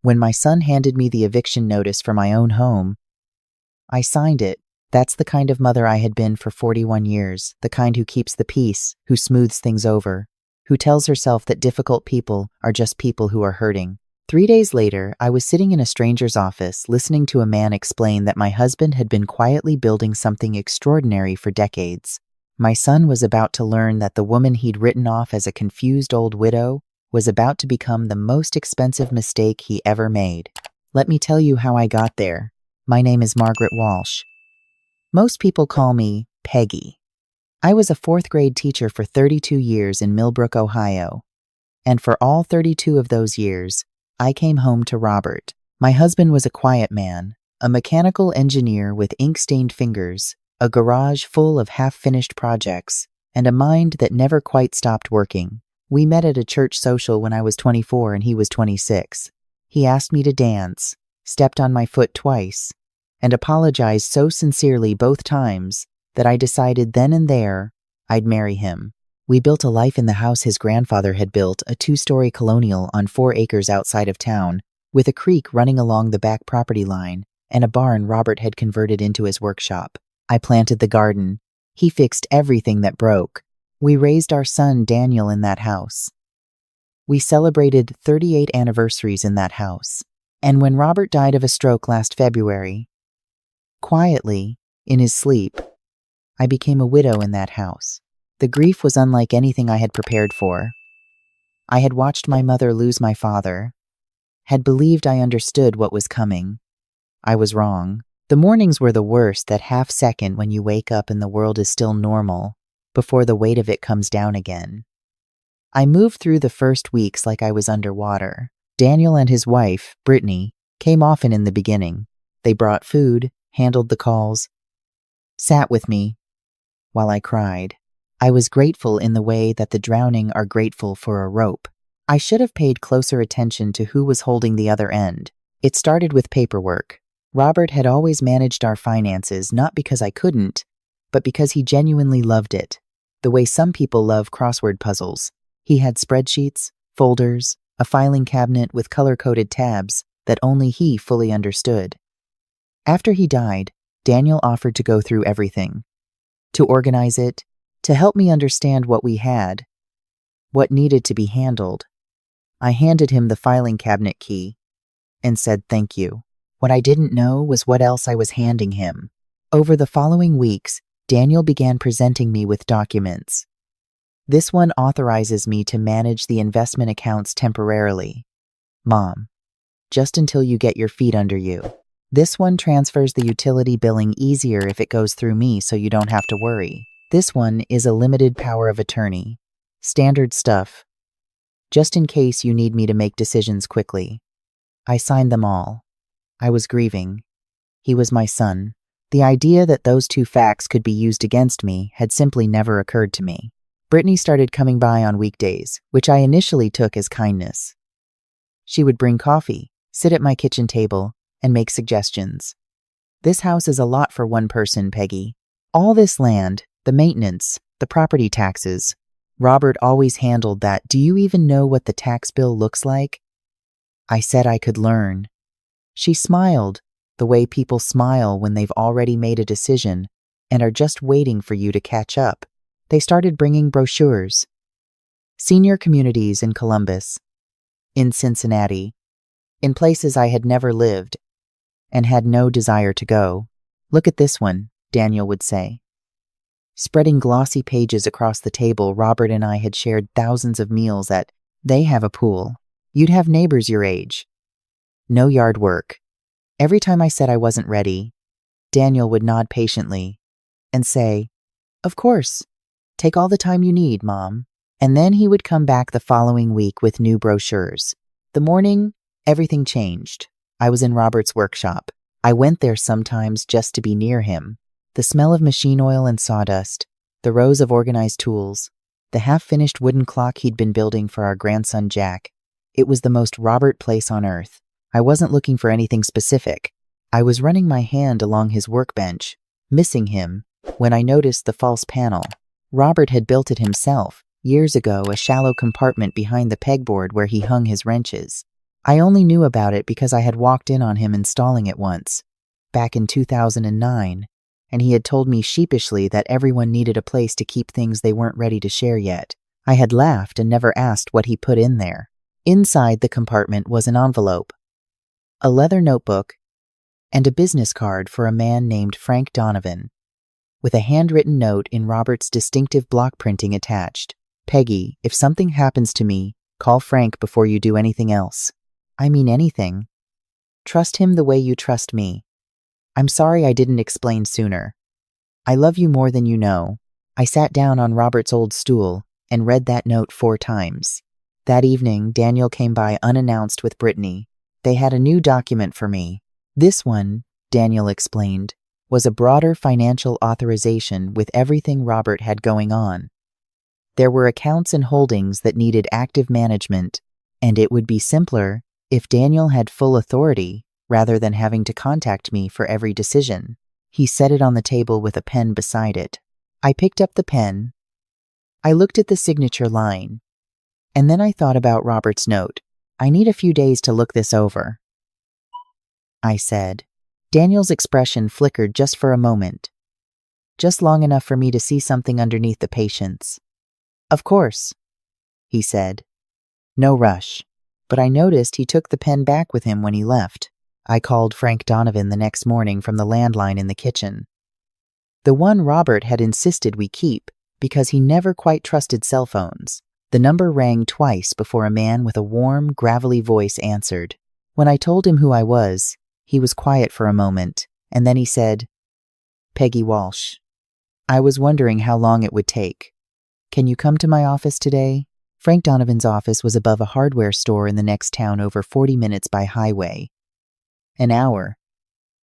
When my son handed me the eviction notice for my own home, I signed it. That's the kind of mother I had been for 41 years, the kind who keeps the peace, who smooths things over, who tells herself that difficult people are just people who are hurting. 3 days later, I was sitting in a stranger's office listening to a man explain that my husband had been quietly building something extraordinary for decades. My son was about to learn that the woman he'd written off as a confused old widow was about to become the most expensive mistake he ever made. Let me tell you how I got there. My name is Margaret Walsh. Most people call me Peggy. I was a 4th grade teacher for 32 years in Millbrook, Ohio. And for all 32 of those years, I came home to Robert. My husband was a quiet man, a mechanical engineer with ink-stained fingers, a garage full of half-finished projects, and a mind that never quite stopped working. We met at a church social when I was 24 and he was 26. He asked me to dance, stepped on my foot twice, and apologized so sincerely both times that I decided then and there I'd marry him. We built a life in the house his grandfather had built, a 2-story colonial on 4 acres outside of town, with a creek running along the back property line and a barn Robert had converted into his workshop. I planted the garden. He fixed everything that broke. We raised our son Daniel in that house. We celebrated 38 anniversaries in that house. And when Robert died of a stroke last February, quietly, in his sleep, I became a widow in that house. The grief was unlike anything I had prepared for. I had watched my mother lose my father, had believed I understood what was coming. I was wrong. The mornings were the worst, that half second when you wake up and the world is still normal, before the weight of it comes down again. I moved through the first weeks like I was underwater. Daniel and his wife, Brittany, came often in the beginning. They brought food, handled the calls, sat with me while I cried. I was grateful in the way that the drowning are grateful for a rope. I should have paid closer attention to who was holding the other end. It started with paperwork. Robert had always managed our finances, not because I couldn't, but because he genuinely loved it, the way some people love crossword puzzles. He had spreadsheets, folders, a filing cabinet with color-coded tabs that only he fully understood. After he died, Daniel offered to go through everything, to organize it, to help me understand what we had, what needed to be handled. I handed him the filing cabinet key and said thank you. What I didn't know was what else I was handing him. Over the following weeks, Daniel began presenting me with documents. This one authorizes me to manage the investment accounts temporarily. Mom, just until you get your feet under you. This one transfers the utility billing easier if it goes through me so you don't have to worry. This one is a limited power of attorney. Standard stuff. Just in case you need me to make decisions quickly. I signed them all. I was grieving. He was my son. The idea that those 2 facts could be used against me had simply never occurred to me. Brittany started coming by on weekdays, which I initially took as kindness. She would bring coffee, sit at my kitchen table, and make suggestions. This house is a lot for one person, Peggy. All this land, the maintenance, the property taxes. Robert always handled that. Do you even know what the tax bill looks like? I said I could learn. She smiled, the way people smile when they've already made a decision and are just waiting for you to catch up. They started bringing brochures. Senior communities in Columbus, in Cincinnati, in places I had never lived and had no desire to go. Look at this one, Daniel would say. Spreading glossy pages across the table, Robert and I had shared thousands of meals at They Have a Pool. You'd have neighbors your age. No yard work. Every time I said I wasn't ready, Daniel would nod patiently and say, "Of course. Take all the time you need, Mom." And then he would come back the following week with new brochures. The morning, everything changed. I was in Robert's workshop. I went there sometimes just to be near him. The smell of machine oil and sawdust, the rows of organized tools, the half-finished wooden clock he'd been building for our grandson Jack. It was the most Robert place on earth. I wasn't looking for anything specific. I was running my hand along his workbench, missing him, when I noticed the false panel. Robert had built it himself, years ago, a shallow compartment behind the pegboard where he hung his wrenches. I only knew about it because I had walked in on him installing it once, back in 2009, and he had told me sheepishly that everyone needed a place to keep things they weren't ready to share yet. I had laughed and never asked what he put in there. Inside the compartment was an envelope, a leather notebook, and a business card for a man named Frank Donovan, with a handwritten note in Robert's distinctive block printing attached. "Peggy, if something happens to me, call Frank before you do anything else. I mean anything. Trust him the way you trust me. I'm sorry I didn't explain sooner. I love you more than you know." I sat down on Robert's old stool and read that note 4 times. That evening, Daniel came by unannounced with Brittany. They had a new document for me. This one, Daniel explained, was a broader financial authorization with everything Robert had going on. There were accounts and holdings that needed active management, and it would be simpler if Daniel had full authority rather than having to contact me for every decision. He set it on the table with a pen beside it. I picked up the pen. I looked at the signature line, and then I thought about Robert's note. "I need a few days to look this over," I said. Daniel's expression flickered just for a moment, just long enough for me to see something underneath the patience. "Of course," he said. "No rush." But I noticed he took the pen back with him when he left. I called Frank Donovan the next morning from the landline in the kitchen, the one Robert had insisted we keep because he never quite trusted cell phones. The number rang twice before a man with a warm, gravelly voice answered. When I told him who I was, he was quiet for a moment, and then he said, "Peggy Walsh. I was wondering how long it would take. Can you come to my office today?" Frank Donovan's office was above a hardware store in the next town, over 40 minutes by highway. An hour,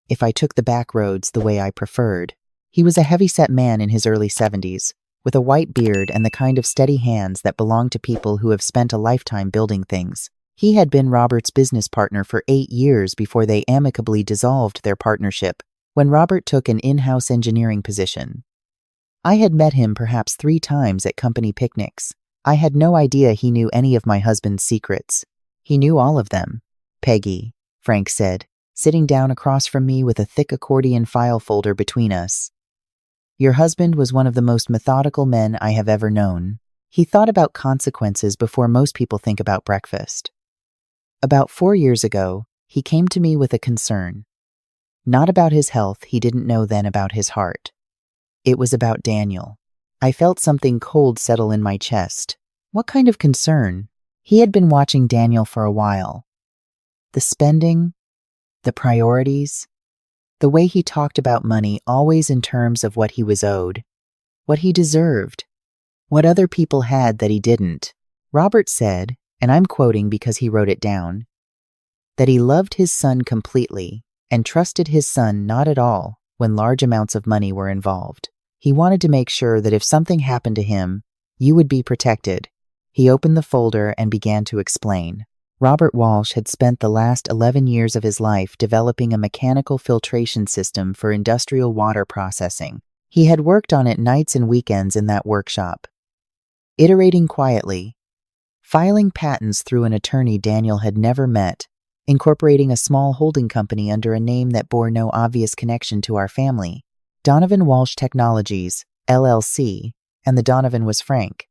if I took the back roads the way I preferred. He was a heavy-set man in his early 70s, with a white beard and the kind of steady hands that belong to people who have spent a lifetime building things. He had been Robert's business partner for 8 years before they amicably dissolved their partnership, when Robert took an in-house engineering position. I had met him perhaps 3 times at company picnics. I had no idea he knew any of my husband's secrets. He knew all of them. "Peggy," Frank said, sitting down across from me with a thick accordion file folder between us. "Your husband was one of the most methodical men I have ever known. He thought about consequences before most people think about breakfast. About 4 years ago, he came to me with a concern. Not about his health, he didn't know then about his heart. It was about Daniel. I felt something cold settle in my chest. What kind of concern? He had been watching Daniel for a while. The spending, the priorities, the way he talked about money always in terms of what he was owed, what he deserved, what other people had that he didn't. Robert said, and I'm quoting because he wrote it down, that he loved his son completely and trusted his son not at all when large amounts of money were involved. He wanted to make sure that if something happened to him, you would be protected. He opened the folder and began to explain. Robert Walsh had spent the last 11 years of his life developing a mechanical filtration system for industrial water processing. He had worked on it nights and weekends in that workshop, iterating quietly, filing patents through an attorney Daniel had never met, incorporating a small holding company under a name that bore no obvious connection to our family, Donovan Walsh Technologies, LLC, and the Donovan was Frank.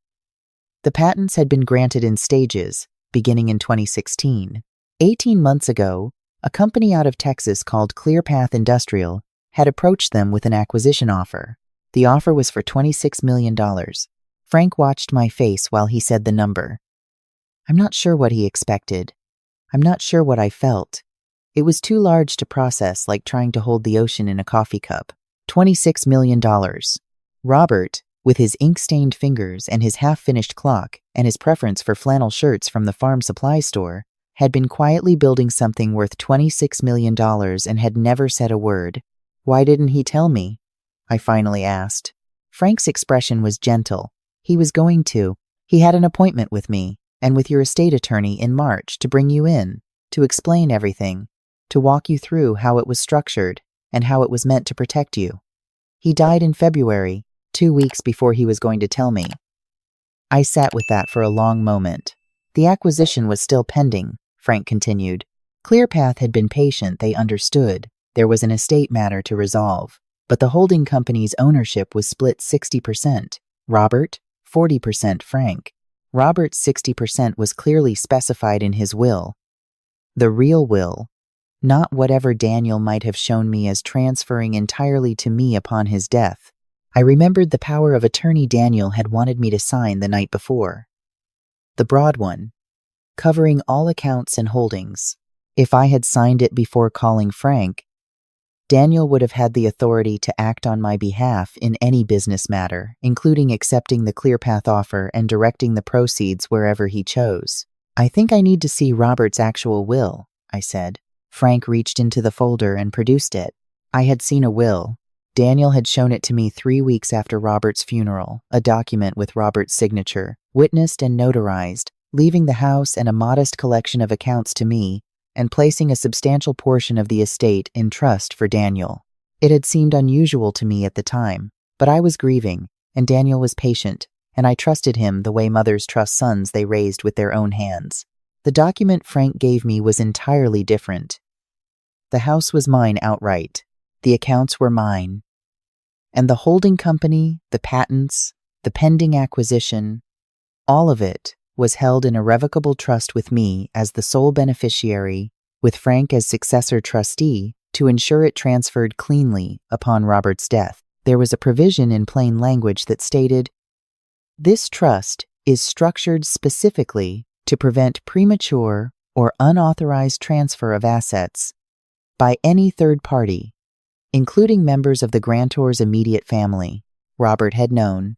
The patents had been granted in stages, beginning in 2016. 18 months ago, a company out of Texas called ClearPath Industrial had approached them with an acquisition offer. The offer was for $26 million. Frank watched my face while he said the number. I'm not sure what he expected. I'm not sure what I felt. It was too large to process, like trying to hold the ocean in a coffee cup. $26 million. Robert, with his ink-stained fingers and his half-finished clock and his preference for flannel shirts from the farm supply store, had been quietly building something worth $26 million and had never said a word. Why didn't he tell me? I finally asked. Frank's expression was gentle. He was going to. He had an appointment with me and with your estate attorney in March to bring you in, to explain everything, to walk you through how it was structured and how it was meant to protect you. He died in February, 2 weeks before he was going to tell me. I sat with that for a long moment. The acquisition was still pending, Frank continued. Clearpath had been patient, they understood. There was an estate matter to resolve. But the holding company's ownership was split 60%. Robert, 40% Frank. Robert's 60% was clearly specified in his will. The real will, not whatever Daniel might have shown me as transferring entirely to me upon his death. I remembered the power of attorney Daniel had wanted me to sign the night before. The broad one, covering all accounts and holdings. If I had signed it before calling Frank, Daniel would have had the authority to act on my behalf in any business matter, including accepting the Clearpath offer and directing the proceeds wherever he chose. I think I need to see Robert's actual will, I said. Frank reached into the folder and produced it. I had seen a will. Daniel had shown it to me 3 weeks after Robert's funeral, a document with Robert's signature, witnessed and notarized, leaving the house and a modest collection of accounts to me, and placing a substantial portion of the estate in trust for Daniel. It had seemed unusual to me at the time, but I was grieving, and Daniel was patient, and I trusted him the way mothers trust sons they raised with their own hands. The document Frank gave me was entirely different. The house was mine outright. The accounts were mine. And the holding company, the patents, the pending acquisition, all of it was held in irrevocable trust with me as the sole beneficiary, with Frank as successor trustee, to ensure it transferred cleanly upon Robert's death. There was a provision in plain language that stated, "This trust is structured specifically to prevent premature or unauthorized transfer of assets by any third party, including members of the grantor's immediate family." Robert had known,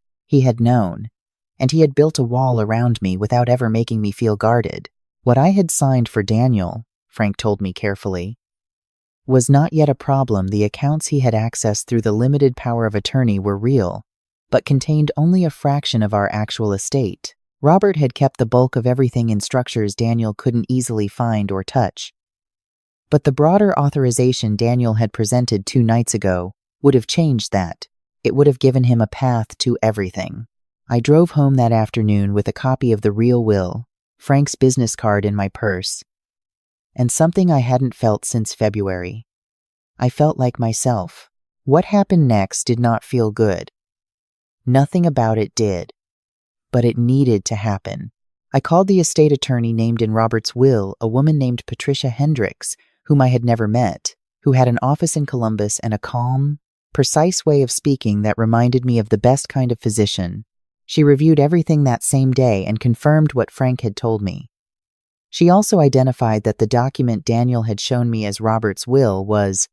and he had built a wall around me without ever making me feel guarded. What I had signed for Daniel, Frank told me carefully, was not yet a problem. The accounts he had accessed through the limited power of attorney were real, but contained only a fraction of our actual estate. Robert had kept the bulk of everything in structures Daniel couldn't easily find or touch. But the broader authorization Daniel had presented 2 nights ago would have changed that. It would have given him a path to everything. I drove home that afternoon with a copy of the real will, Frank's business card in my purse, and something I hadn't felt since February. I felt like myself. What happened next did not feel good. Nothing about it did, but it needed to happen. I called the estate attorney named in Robert's will, a woman named Patricia Hendricks, whom I had never met, who had an office in Columbus and a calm, precise way of speaking that reminded me of the best kind of physician. She reviewed everything that same day and confirmed what Frank had told me. She also identified that the document Daniel had shown me as Robert's will was,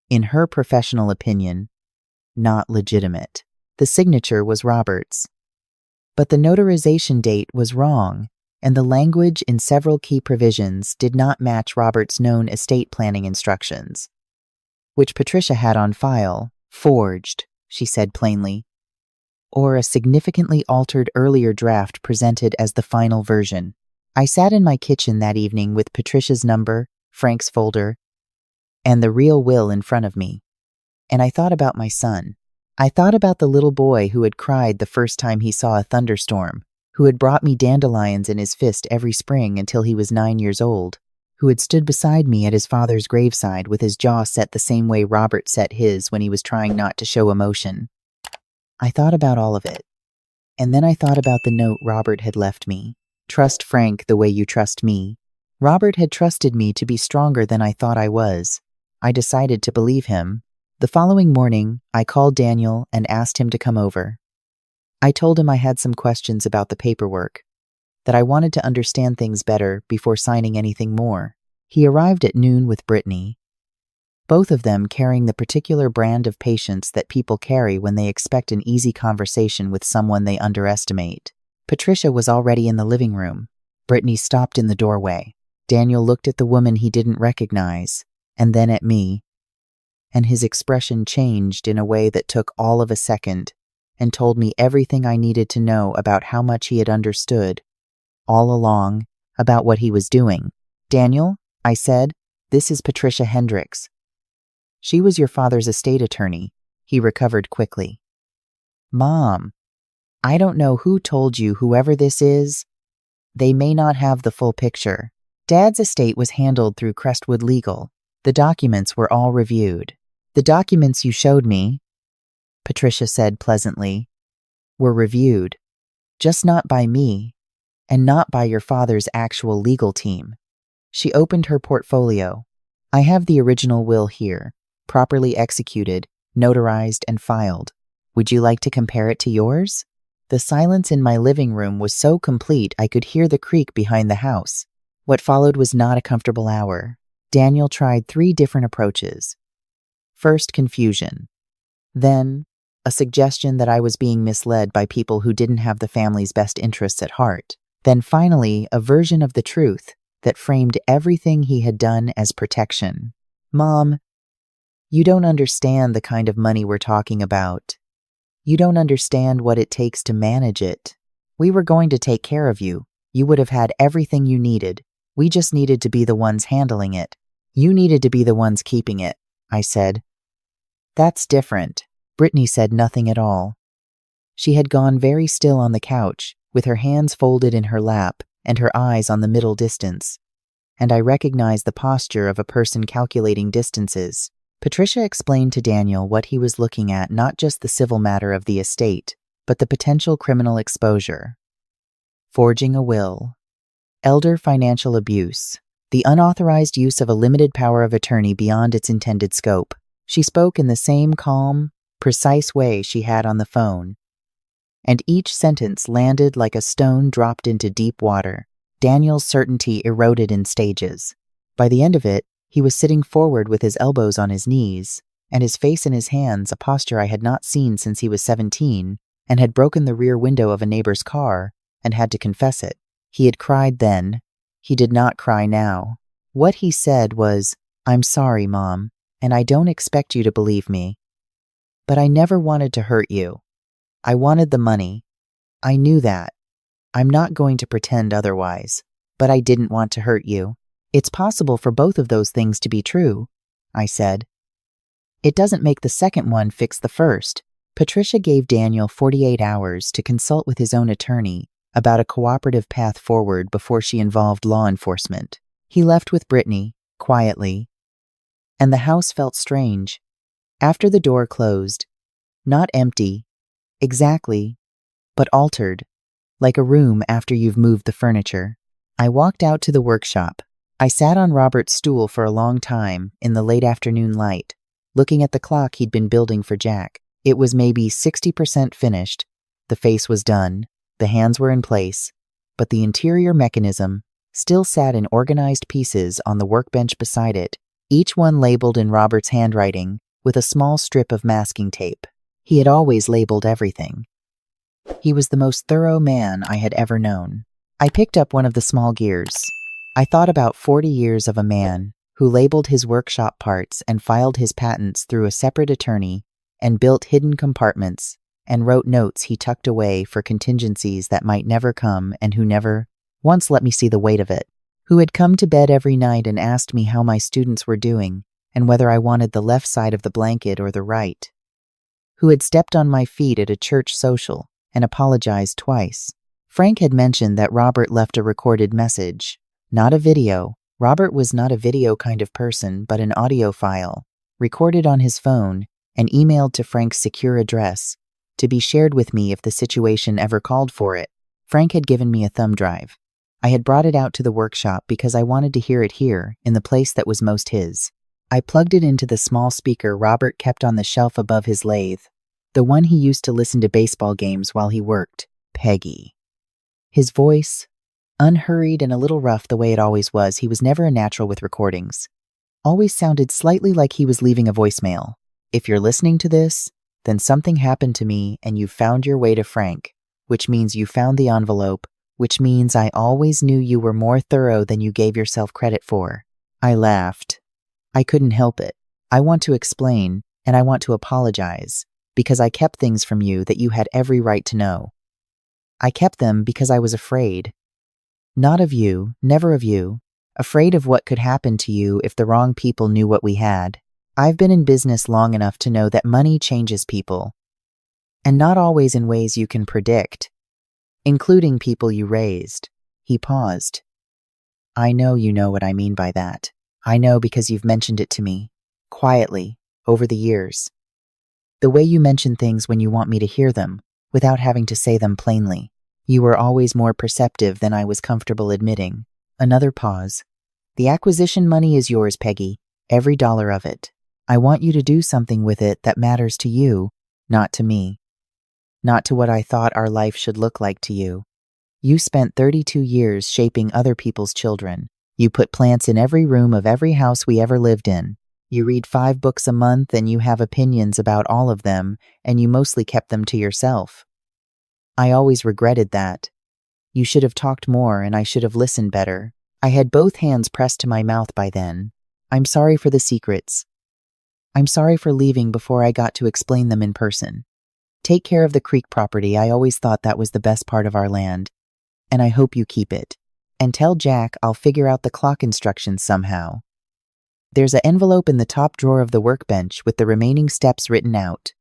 in her professional opinion, not legitimate. The signature was Robert's, but the notarization date was wrong, and the language in several key provisions did not match Robert's known estate planning instructions, which Patricia had on file, forged, she said plainly, or a significantly altered earlier draft presented as the final version. I sat in my kitchen that evening with Patricia's number, Frank's folder, and the real will in front of me, and I thought about my son. I thought about the little boy who had cried the first time he saw a thunderstorm, who had brought me dandelions in his fist every spring until he was 9 years old, who had stood beside me at his father's graveside with his jaw set the same way Robert set his when he was trying not to show emotion. I thought about all of it, and then I thought about the note Robert had left me. Trust Frank the way you trust me. Robert had trusted me to be stronger than I thought I was. I decided to believe him. The following morning, I called Daniel and asked him to come over. I told him I had some questions about the paperwork, that I wanted to understand things better before signing anything more. He arrived at noon with Brittany, both of them carrying the particular brand of patience that people carry when they expect an easy conversation with someone they underestimate. Patricia was already in the living room. Brittany stopped in the doorway. Daniel looked at the woman he didn't recognize, and then at me, and his expression changed in a way that took all of a second and told me everything I needed to know about how much he had understood, all along, about what he was doing. "Daniel," I said, "this is Patricia Hendricks. She was your father's estate attorney." He recovered quickly. "Mom, I don't know who told you whoever this is. They may not have the full picture. Dad's estate was handled through Crestwood Legal. The documents were all reviewed. The documents you showed me, Patricia said pleasantly, were reviewed, just not by me, and not by your father's actual legal team. She opened her portfolio. I have the original will here, properly executed, notarized, and filed. Would you like to compare it to yours? The silence in my living room was so complete I could hear the creak behind the house. What followed was not a comfortable hour. Daniel tried 3 different approaches. First, confusion. Then, a suggestion that I was being misled by people who didn't have the family's best interests at heart. Then finally, a version of the truth that framed everything he had done as protection. Mom, you don't understand the kind of money we're talking about. You don't understand what it takes to manage it. We were going to take care of you. You would have had everything you needed. We just needed to be the ones handling it. You needed to be the ones keeping it, I said. That's different. Brittany said nothing at all. She had gone very still on the couch, with her hands folded in her lap and her eyes on the middle distance, and I recognized the posture of a person calculating distances. Patricia explained to Daniel what he was looking at, not just the civil matter of the estate, but the potential criminal exposure. Forging a will. Elder financial abuse. The unauthorized use of a limited power of attorney beyond its intended scope. She spoke in the same calm, precise way she had on the phone, and each sentence landed like a stone dropped into deep water. Daniel's certainty eroded in stages. By the end of it, he was sitting forward with his elbows on his knees, and his face in his hands, a posture I had not seen since he was 17, and had broken the rear window of a neighbor's car, and had to confess it. He had cried then. He did not cry now. What he said was, "I'm sorry, Mom, and I don't expect you to believe me. But I never wanted to hurt you. I wanted the money. I knew that. I'm not going to pretend otherwise. But I didn't want to hurt you. It's possible for both of those things to be true," I said. "It doesn't make the second one fix the first." Patricia gave Daniel 48 hours to consult with his own attorney about a cooperative path forward before she involved law enforcement. He left with Brittany, quietly, and the house felt strange. After the door closed, not empty, exactly, but altered, like a room after you've moved the furniture. I walked out to the workshop. I sat on Robert's stool for a long time in the late afternoon light, looking at the clock he'd been building for Jack. It was maybe 60% finished. The face was done. The hands were in place, but the interior mechanism still sat in organized pieces on the workbench beside it, each one labeled in Robert's handwriting with a small strip of masking tape. He had always labeled everything. He was the most thorough man I had ever known. I picked up one of the small gears. I thought about 40 years of a man who labeled his workshop parts and filed his patents through a separate attorney and built hidden compartments and wrote notes he tucked away for contingencies that might never come, and who never once let me see the weight of it, who had come to bed every night and asked me how my students were doing and whether I wanted the left side of the blanket or the right, who had stepped on my feet at a church social and apologized twice. Frank had mentioned that Robert left a recorded message, not a video. Robert was not a video kind of person, but an audio file, recorded on his phone and emailed to Frank's secure address, to be shared with me if the situation ever called for it. Frank had given me a thumb drive. I had brought it out to the workshop because I wanted to hear it here, in the place that was most his. I plugged it into the small speaker Robert kept on the shelf above his lathe, the one he used to listen to baseball games while he worked. Peggy. His voice, unhurried and a little rough the way it always was, he was never a natural with recordings, always sounded slightly like he was leaving a voicemail. "If you're listening to this, then something happened to me and you found your way to Frank, which means you found the envelope, which means I always knew you were more thorough than you gave yourself credit for." I laughed. I couldn't help it. I want to explain, and I want to apologize, because I kept things from you that you had every right to know. I kept them because I was afraid. Not of you, never of you, afraid of what could happen to you if the wrong people knew what we had. I've been in business long enough to know that money changes people, and not always in ways you can predict, including people you raised. He paused. I know you know what I mean by that. I know because you've mentioned it to me, quietly, over the years. The way you mention things when you want me to hear them, without having to say them plainly. You were always more perceptive than I was comfortable admitting. Another pause. The acquisition money is yours, Peggy, every dollar of it. I want you to do something with it that matters to you, not to me. Not to what I thought our life should look like to you. You spent 32 years shaping other people's children. You put plants in every room of every house we ever lived in. You read 5 books a month and you have opinions about all of them, and you mostly kept them to yourself. I always regretted that. You should have talked more and I should have listened better. I had both hands pressed to my mouth by then. I'm sorry for the secrets. I'm sorry for leaving before I got to explain them in person. Take care of the creek property. I always thought that was the best part of our land. And I hope you keep it. And tell Jack I'll figure out the clock instructions somehow. There's an envelope in the top drawer of the workbench with the remaining steps written out.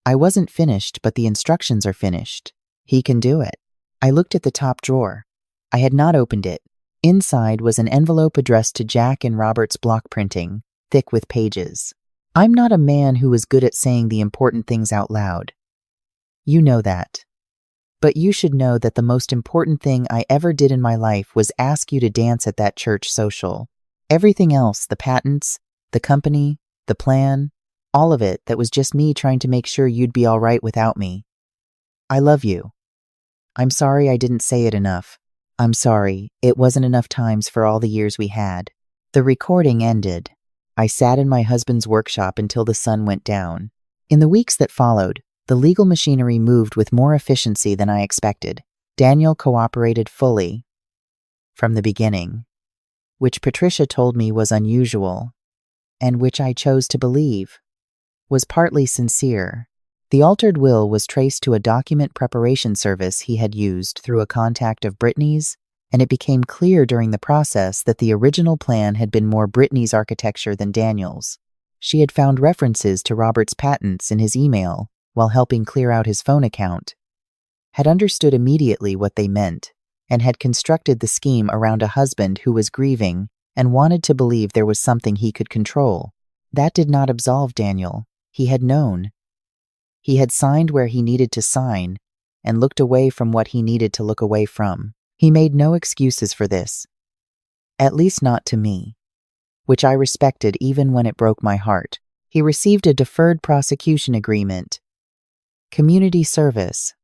I wasn't finished, but the instructions are finished. He can do it. I looked at the top drawer. I had not opened it. Inside was an envelope addressed to Jack in Robert's block printing, thick with pages. I'm not a man who is good at saying the important things out loud. You know that. But you should know that the most important thing I ever did in my life was ask you to dance at that church social. Everything else, the patents, the company, the plan, all of it, that was just me trying to make sure you'd be all right without me. I love you. I'm sorry I didn't say it enough. I'm sorry, it wasn't enough times for all the years we had. The recording ended. I sat in my husband's workshop until the sun went down. In the weeks that followed, the legal machinery moved with more efficiency than I expected. Daniel cooperated fully from the beginning, which Patricia told me was unusual, and which I chose to believe was partly sincere. The altered will was traced to a document preparation service he had used through a contact of Brittany's, and it became clear during the process that the original plan had been more Brittany's architecture than Daniel's. She had found references to Robert's patents in his email while helping clear out his phone account, had understood immediately what they meant, and had constructed the scheme around a husband who was grieving and wanted to believe there was something he could control. That did not absolve Daniel. He had known. He had signed where he needed to sign and looked away from what he needed to look away from. He made no excuses for this, at least not to me, which I respected even when it broke my heart. He received a deferred prosecution agreement, community service,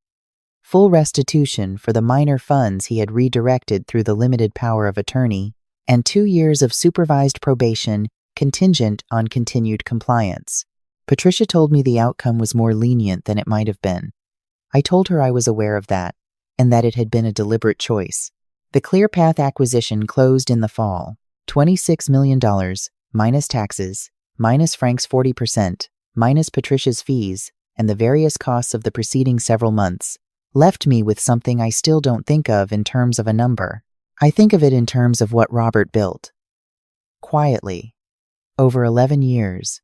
full restitution for the minor funds he had redirected through the limited power of attorney, and 2 years of supervised probation contingent on continued compliance. Patricia told me the outcome was more lenient than it might have been. I told her I was aware of that, and that it had been a deliberate choice. The ClearPath acquisition closed in the fall. $26 million, minus taxes, minus Frank's 40%, minus Patricia's fees, and the various costs of the preceding several months, left me with something I still don't think of in terms of a number. I think of it in terms of what Robert built. Quietly, over 11 years,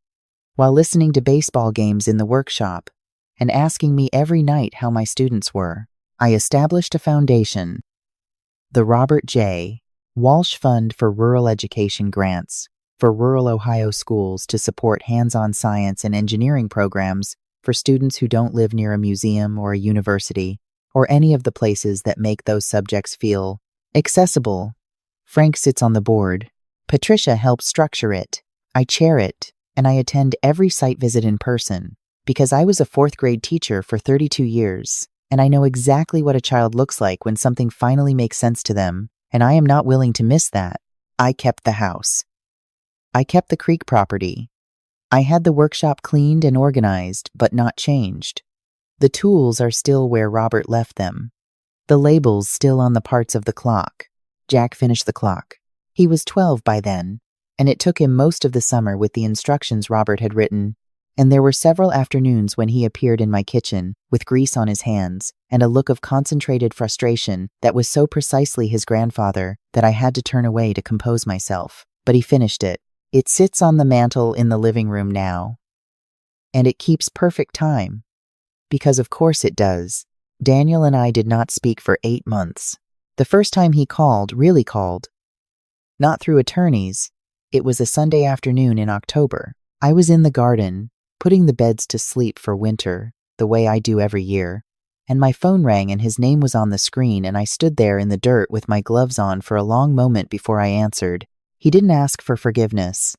while listening to baseball games in the workshop and asking me every night how my students were, I established a foundation, the Robert J. Walsh Fund for Rural Education Grants, for rural Ohio schools to support hands-on science and engineering programs for students who don't live near a museum or a university, or any of the places that make those subjects feel accessible. Frank sits on the board. Patricia helps structure it. I chair it, and I attend every site visit in person, because I was a 4th grade teacher for 32 years, and I know exactly what a child looks like when something finally makes sense to them, and I am not willing to miss that. I kept the house. I kept the creek property. I had the workshop cleaned and organized, but not changed. The tools are still where Robert left them. The labels still on the parts of the clock. Jack finished the clock. He was 12 by then, and it took him most of the summer with the instructions Robert had written, and there were several afternoons when he appeared in my kitchen with grease on his hands and a look of concentrated frustration that was so precisely his grandfather that I had to turn away to compose myself. But he finished it. It sits on the mantel in the living room now, and it keeps perfect time, because of course it does. Daniel and I did not speak for 8 months. The first time he called, really called, Not through attorneys. It was a Sunday afternoon in October. I was in the garden, putting the beds to sleep for winter, the way I do every year, and my phone rang and his name was on the screen, and I stood there in the dirt with my gloves on for a long moment before I answered. He didn't ask for forgiveness.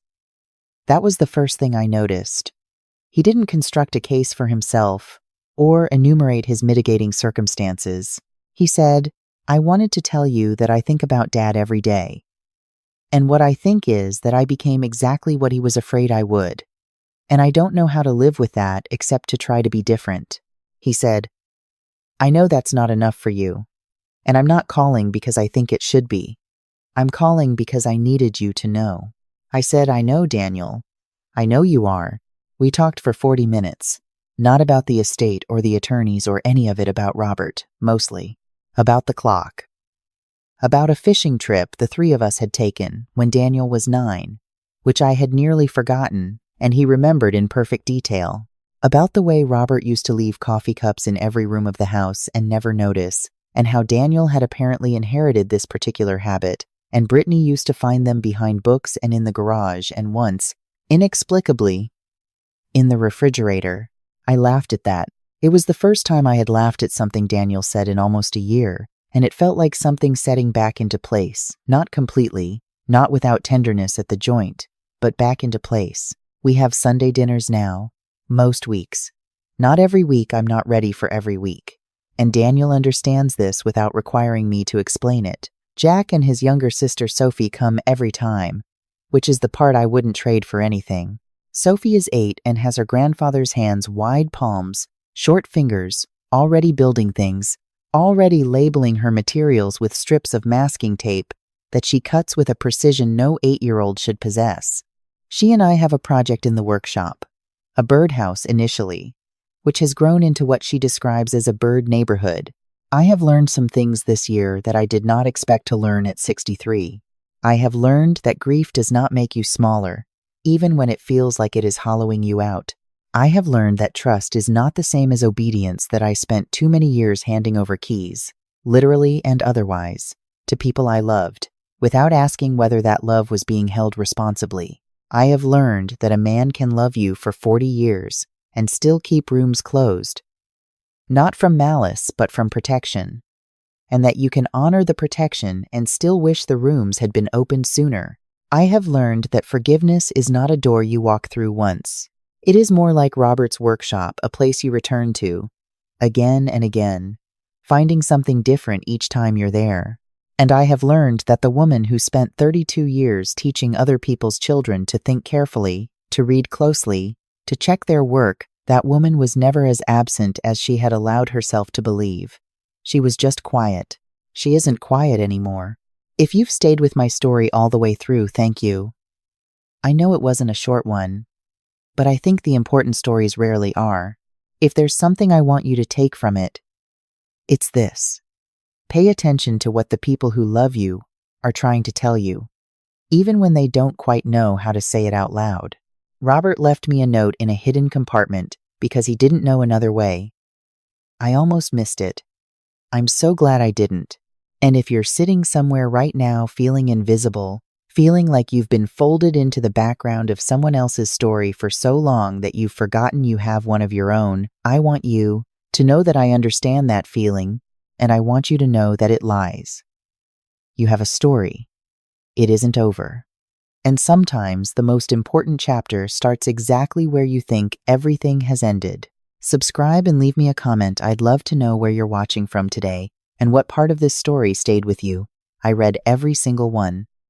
That was the first thing I noticed. He didn't construct a case for himself or enumerate his mitigating circumstances. He said, "I wanted to tell you that I think about Dad every day. And what I think is that I became exactly what he was afraid I would. And I don't know how to live with that except to try to be different." He said, "I know that's not enough for you. And I'm not calling because I think it should be. I'm calling because I needed you to know." I said, "I know, Daniel. I know you are." We talked for 40 minutes. Not about the estate or the attorneys or any of it about Robert, mostly. About the clock. About a fishing trip the three of us had taken when Daniel was 9, which I had nearly forgotten, and he remembered in perfect detail. About the way Robert used to leave coffee cups in every room of the house and never notice, and how Daniel had apparently inherited this particular habit, and Brittany used to find them behind books and in the garage, and once, inexplicably, in the refrigerator. I laughed at that. It was the first time I had laughed at something Daniel said in almost a year, and it felt like something setting back into place, not completely, not without tenderness at the joint, but back into place. We have Sunday dinners now, most weeks. Not every week. I'm not ready for every week. And Daniel understands this without requiring me to explain it. Jack and his younger sister Sophie come every time, which is the part I wouldn't trade for anything. Sophie is 8 and has her grandfather's hands, wide palms, short fingers, already building things, already labeling her materials with strips of masking tape that she cuts with a precision no 8-year-old should possess. She and I have a project in the workshop, a birdhouse initially, which has grown into what she describes as a bird neighborhood. I have learned some things this year that I did not expect to learn at 63. I have learned that grief does not make you smaller, even when it feels like it is hollowing you out. I have learned that trust is not the same as obedience that I spent too many years handing over keys, literally and otherwise, to people I loved, without asking whether that love was being held responsibly. I have learned that a man can love you for 40 years and still keep rooms closed, not from malice but from protection, and that you can honor the protection and still wish the rooms had been opened sooner. I have learned that forgiveness is not a door you walk through once. It is more like Robert's workshop, a place you return to, again and again, finding something different each time you're there. And I have learned that the woman who spent 32 years teaching other people's children to think carefully, to read closely, to check their work, that woman was never as absent as she had allowed herself to believe. She was just quiet. She isn't quiet anymore. If you've stayed with my story all the way through, thank you. I know it wasn't a short one, but I think the important stories rarely are. If there's something I want you to take from it, it's this. Pay attention to what the people who love you are trying to tell you, even when they don't quite know how to say it out loud. Robert left me a note in a hidden compartment because he didn't know another way. I almost missed it. I'm so glad I didn't. And if you're sitting somewhere right now feeling invisible, feeling like you've been folded into the background of someone else's story for so long that you've forgotten you have one of your own, I want you to know that I understand that feeling, and I want you to know that it lies. You have a story. It isn't over. And sometimes the most important chapter starts exactly where you think everything has ended. Subscribe and leave me a comment. I'd love to know where you're watching from today and what part of this story stayed with you. I read every single one.